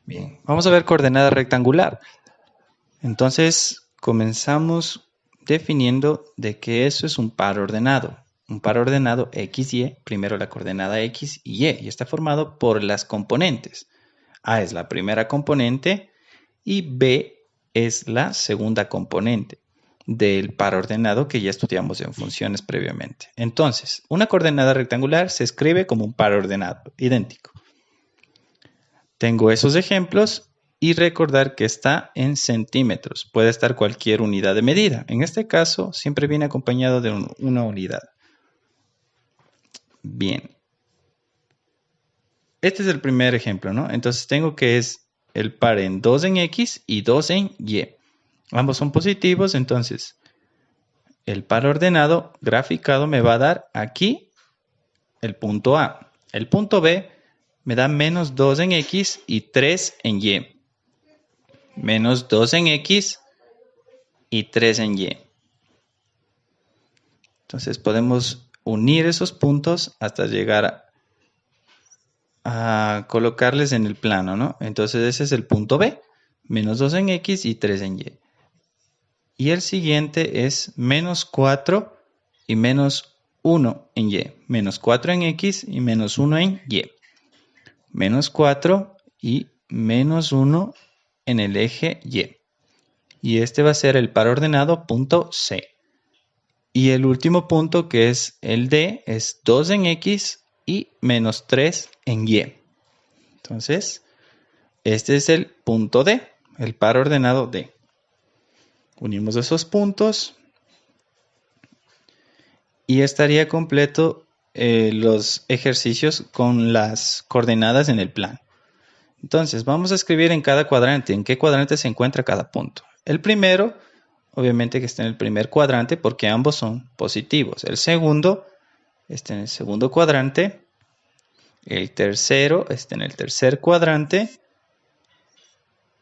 Bien, vamos a ver coordenada rectangular. Entonces, comenzamos definiendo de que eso es un par ordenado. Un par ordenado x, y, primero la coordenada x y está formado por las componentes. A es la primera componente y b es la segunda componente del par ordenado que ya estudiamos en funciones previamente. Entonces, una coordenada rectangular se escribe como un par ordenado, idéntico. Tengo esos ejemplos y recordar que está en centímetros. Puede estar cualquier unidad de medida. En este caso, siempre viene acompañado de una unidad. Bien. Este es el primer ejemplo, ¿no? Entonces tengo que es el par en 2 en X y 2 en Y. Ambos son positivos, entonces el par ordenado graficado me va a dar aquí el punto A. El punto B me da menos 2 en X y 3 en Y. Menos 2 en X y 3 en Y. Entonces podemos unir esos puntos hasta llegar a colocarles en el plano, ¿no? Entonces ese es el punto B. Menos 2 en X y 3 en Y. Y el siguiente es menos 4 y menos 1 en Y. Menos 4 en X y menos 1 en Y. Menos 4 y menos 1 en el eje Y. Y este va a ser el par ordenado punto C. Y el último punto, que es el D, es 2 en X y menos 3 en Y. Entonces, este es el punto D, el par ordenado D. Unimos esos puntos y estaría completo los ejercicios con las coordenadas en el plan. Entonces, vamos a escribir en cada cuadrante, en qué cuadrante se encuentra cada punto. El primero, obviamente que está en el primer cuadrante porque ambos son positivos. El segundo está en el segundo cuadrante. El tercero está en el tercer cuadrante.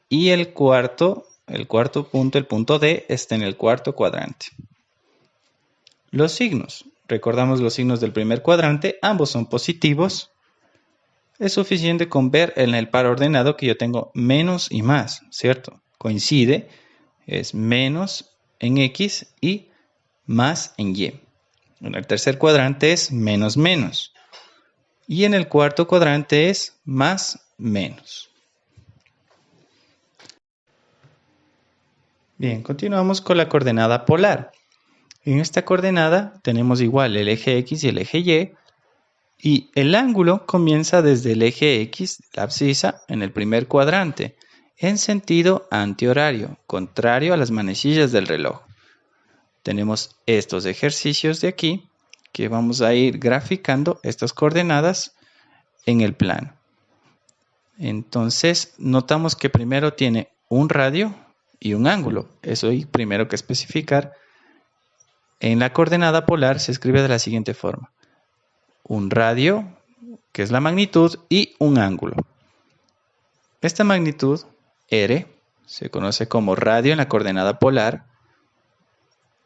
Y el cuarto punto, el punto D, está en el cuarto cuadrante. Los signos. Recordamos los signos del primer cuadrante. Ambos son positivos. Es suficiente con ver en el par ordenado que yo tengo menos y más, ¿cierto? Coincide. Es menos en X y más en Y. En el tercer cuadrante es menos menos. Y en el cuarto cuadrante es más menos. Bien, continuamos con la coordenada polar. En esta coordenada tenemos igual el eje X y el eje Y. Y el ángulo comienza desde el eje X, la abscisa, en el primer cuadrante, en sentido antihorario, contrario a las manecillas del reloj. Tenemos estos ejercicios de aquí, que vamos a ir graficando estas coordenadas en el plano. Entonces, notamos que primero tiene un radio y un ángulo. Eso hay primero que especificar. En la coordenada polar se escribe de la siguiente forma. Un radio, que es la magnitud, y un ángulo. Esta magnitud, R, se conoce como radio en la coordenada polar.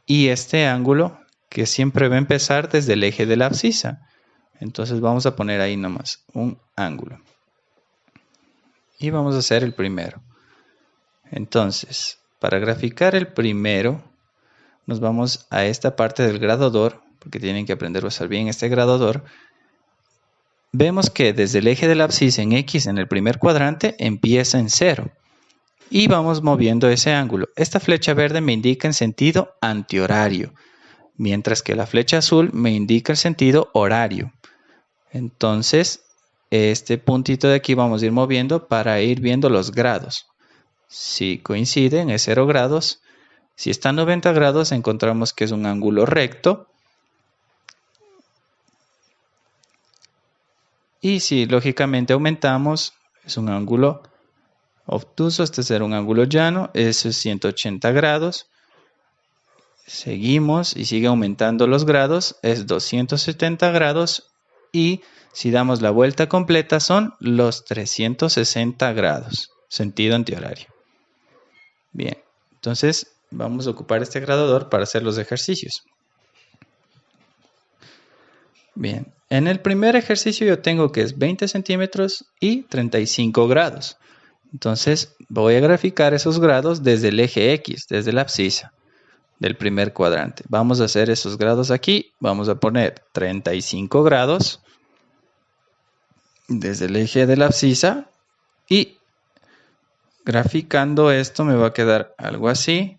Y este ángulo, que siempre va a empezar desde el eje de la abscisa. Entonces vamos a poner ahí nomás un ángulo. Y vamos a hacer el primero. Entonces, para graficar el primero, nos vamos a esta parte del graduador, porque tienen que aprender a usar bien este graduador. Vemos que desde el eje de la abscisa en X, en el primer cuadrante, empieza en 0. Y vamos moviendo ese ángulo. Esta flecha verde me indica en sentido antihorario, mientras que la flecha azul me indica el sentido horario. Entonces, este puntito de aquí vamos a ir moviendo para ir viendo los grados. Si coinciden, es 0 grados. Si está a 90 grados, encontramos que es un ángulo recto. Y si lógicamente aumentamos, es un ángulo obtuso. Este será un ángulo llano. Eso es 180 grados. Seguimos y sigue aumentando los grados. Es 270 grados. Y si damos la vuelta completa, son los 360 grados. Sentido antihorario. Bien, entonces vamos a ocupar este graduador para hacer los ejercicios. Bien, En el primer ejercicio yo tengo que es 20 centímetros y 35 grados. Entonces voy a graficar esos grados desde el eje X, desde la abscisa del primer cuadrante. Vamos a hacer esos grados aquí. Vamos a poner 35 grados desde el eje de la abscisa y graficando esto me va a quedar algo así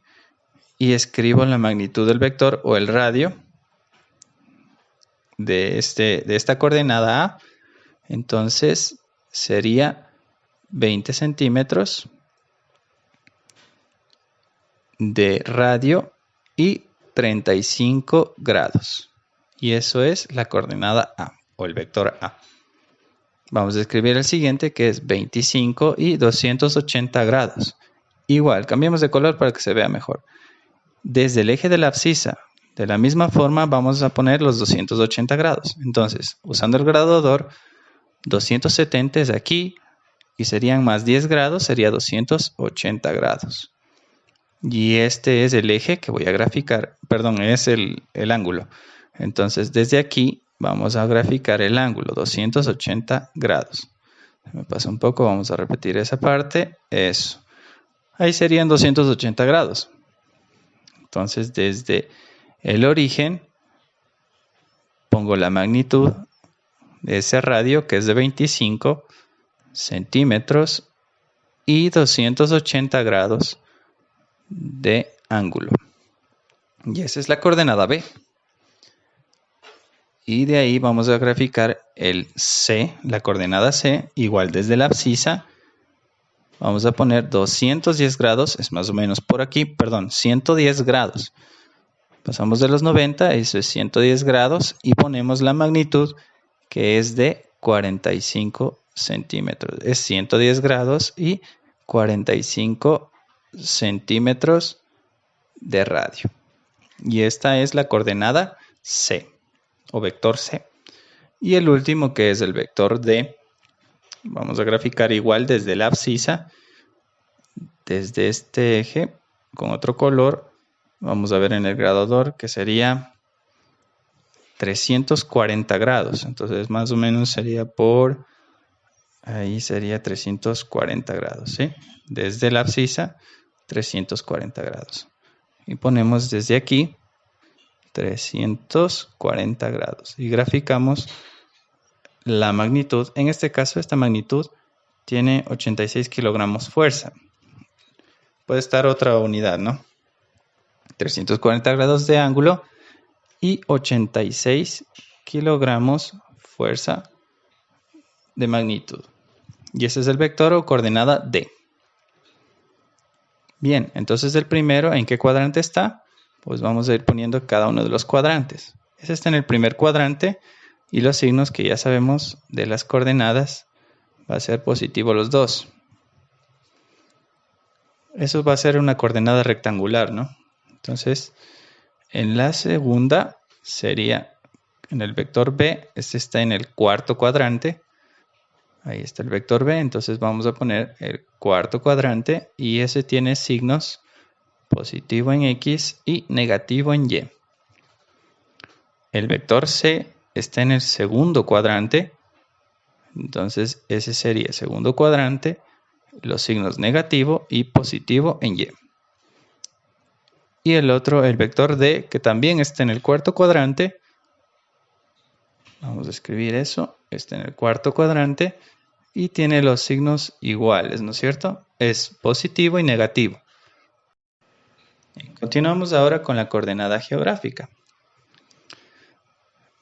y escribo la magnitud del vector o el radio de esta coordenada A. Entonces sería 20 centímetros de radio y 35 grados. Y eso es la coordenada A o el vector A. Vamos a escribir el siguiente que es 25 y 280 grados. Igual, cambiamos de color para que se vea mejor. Desde el eje de la abscisa, de la misma forma vamos a poner los 280 grados. Entonces, usando el graduador, 270 es aquí y serían más 10 grados, sería 280 grados. Y este es el eje que voy a graficar, perdón, es el ángulo. Entonces, desde aquí vamos a graficar el ángulo, 280 grados. Me pasa un poco, vamos a repetir esa parte. Eso. Ahí serían 280 grados. Entonces, desde el origen, pongo la magnitud de ese radio, que es de 25 centímetros y 280 grados de ángulo. Y esa es la coordenada B. Y de ahí vamos a graficar el C, la coordenada C, igual desde la abscisa. Vamos a poner 210 grados, es más o menos por aquí, perdón, 110 grados. Pasamos de los 90, eso es 110 grados, y ponemos la magnitud que es de 45 centímetros. Es 110 grados y 45 centímetros de radio. Y esta es la coordenada C o vector C. Y el último que es el vector D. Vamos a graficar igual desde la abscisa, desde este eje con otro color. Vamos a ver en el graduador que sería 340 grados. Entonces más o menos sería por ahí, sería 340 grados, ¿sí? Desde la abscisa 340 grados. Y ponemos desde aquí 340 grados. Y graficamos la magnitud. En este caso, esta magnitud tiene 86 kilogramos fuerza. Puede estar otra unidad, ¿no? 340 grados de ángulo y 86 kilogramos fuerza de magnitud. Y ese es el vector o coordenada D. Bien, entonces el primero, ¿en qué cuadrante está? Pues vamos a ir poniendo cada uno de los cuadrantes. Ese está en el primer cuadrante y los signos que ya sabemos de las coordenadas va a ser positivo los dos. Eso va a ser una coordenada rectangular, ¿no? Entonces, en la segunda sería en el vector B, este está en el cuarto cuadrante. Ahí está el vector B, entonces vamos a poner el cuarto cuadrante y ese tiene signos positivo en X y negativo en Y. El vector C está en el segundo cuadrante, entonces ese sería el segundo cuadrante, los signos negativo y positivo en Y. Y el otro, el vector D, que también está en el cuarto cuadrante, vamos a escribir eso, está en el cuarto cuadrante y tiene los signos iguales, ¿no es cierto? Es positivo y negativo. Continuamos ahora con la coordenada geográfica.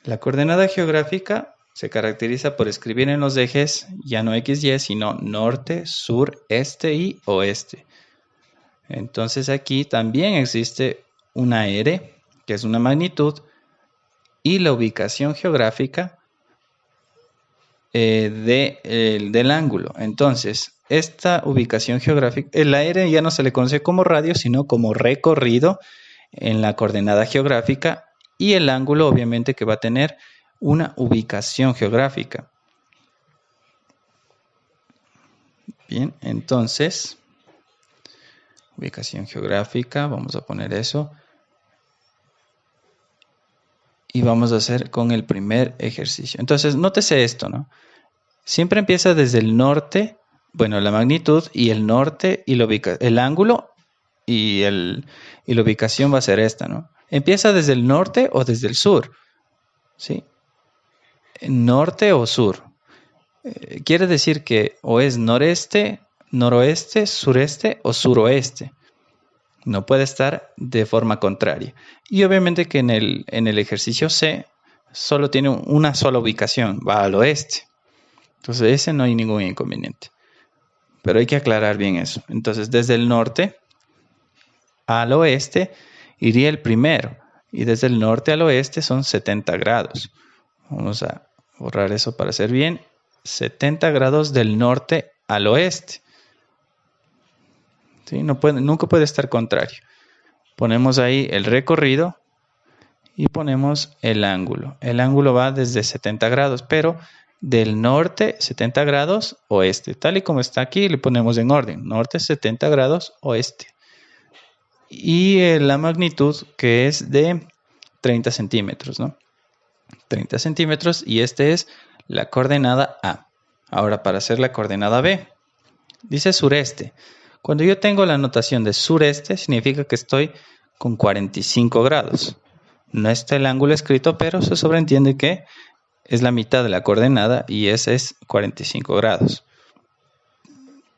La coordenada geográfica se caracteriza por escribir en los ejes ya no X, Y, sino norte, sur, este y oeste. Entonces aquí también existe una R, que es una magnitud, y la ubicación geográfica del ángulo. Entonces, esta ubicación geográfica, la R ya no se le conoce como radio, sino como recorrido en la coordenada geográfica, y el ángulo obviamente que va a tener una ubicación geográfica. Bien, entonces, ubicación geográfica, vamos a poner eso. Y vamos a hacer con el primer ejercicio. Entonces, nótese esto, ¿no? Siempre empieza desde el norte, bueno, la magnitud y el norte y el ángulo y la ubicación va a ser esta, ¿no? Empieza desde el norte o desde el sur, ¿sí? Norte o sur. Quiere decir que o es noreste, noroeste, sureste o suroeste. No puede estar de forma contraria. Y obviamente que en el ejercicio C solo tiene una sola ubicación, va al oeste. Entonces ese no hay ningún inconveniente. Pero hay que aclarar bien eso. Entonces desde el norte al oeste iría el primero. Y desde el norte al oeste son 70 grados. Vamos a borrar eso para hacer bien. 70 grados del norte al oeste. ¿Sí? Nunca puede estar contrario. Ponemos ahí el recorrido y ponemos el ángulo. El ángulo va desde 70 grados, pero del norte 70 grados oeste. Tal y como está aquí, le ponemos en orden. Norte 70 grados oeste. Y la magnitud que es de 30 centímetros, ¿no? 30 centímetros y este es la coordenada A. Ahora para hacer la coordenada B, dice sureste. Cuando yo tengo la notación de sureste, significa que estoy con 45 grados. No está el ángulo escrito, pero se sobreentiende que es la mitad de la coordenada y ese es 45 grados.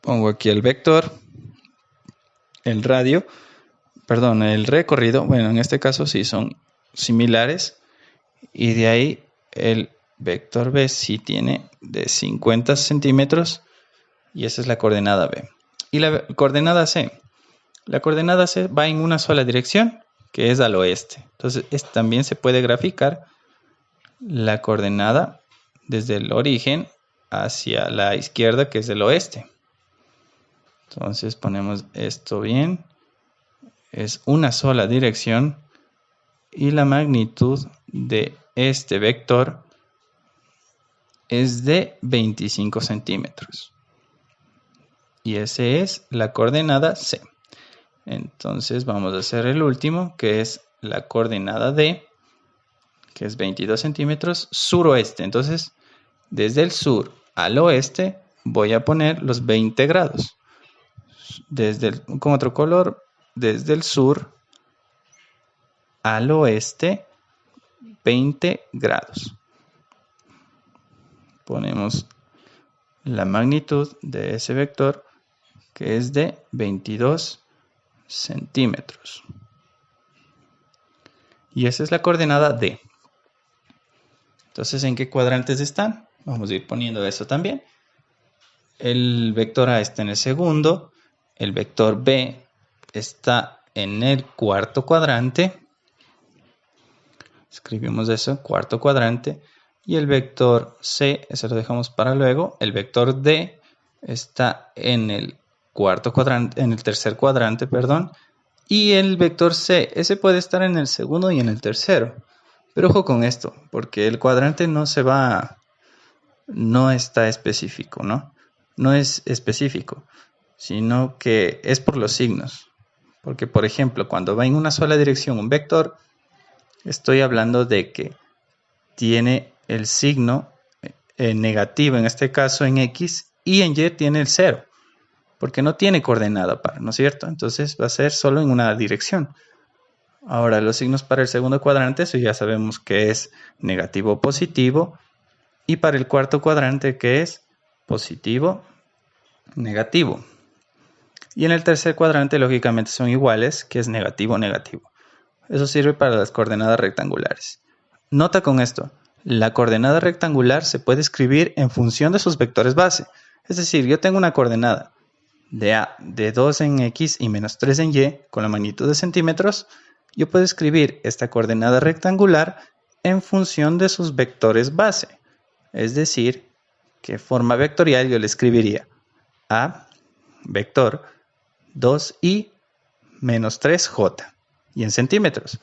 Pongo aquí el vector, el recorrido. Bueno, en este caso sí son similares. Y de ahí el vector B sí tiene de 50 centímetros y esa es la coordenada B. Y la coordenada C. La coordenada C va en una sola dirección, que es al oeste. Entonces, también se puede graficar la coordenada desde el origen hacia la izquierda, que es el oeste. Entonces, ponemos esto bien. Es una sola dirección y la magnitud de este vector es de 25 centímetros. Y esa es la coordenada C. Entonces vamos a hacer el último, que es la coordenada D, que es 22 centímetros, suroeste. Entonces, desde el sur al oeste voy a poner los 20 grados. Con otro color, desde el sur al oeste, 20 grados. Ponemos la magnitud de ese vector, que es de 22 centímetros. Y esa es la coordenada D. Entonces, ¿en qué cuadrantes están? Vamos a ir poniendo eso también. El vector A está en el segundo. El vector B está en el cuarto cuadrante. Escribimos eso, cuarto cuadrante. Y el vector C, ese lo dejamos para luego. El vector D está en el tercer cuadrante, perdón. Y el vector C, ese puede estar en el segundo y en el tercero. Pero ojo con esto, porque el cuadrante no está específico, ¿no? No es específico, sino que es por los signos. Porque, por ejemplo, cuando va en una sola dirección un vector, estoy hablando de que tiene el signo negativo, en este caso en X, y en Y tiene el 0, porque no tiene coordenada par, ¿no es cierto? Entonces va a ser solo en una dirección. Ahora, los signos para el segundo cuadrante, eso ya sabemos que es negativo o positivo, y para el cuarto cuadrante, que es positivo, negativo. Y en el tercer cuadrante, lógicamente, son iguales, que es negativo, negativo. Eso sirve para las coordenadas rectangulares. Nota con esto, la coordenada rectangular se puede escribir en función de sus vectores base. Es decir, yo tengo una coordenada de A de 2 en X y menos 3 en Y con la magnitud de centímetros. Yo puedo escribir esta coordenada rectangular en función de sus vectores base. Es decir, que forma vectorial yo le escribiría A vector 2i menos 3j. Y en centímetros,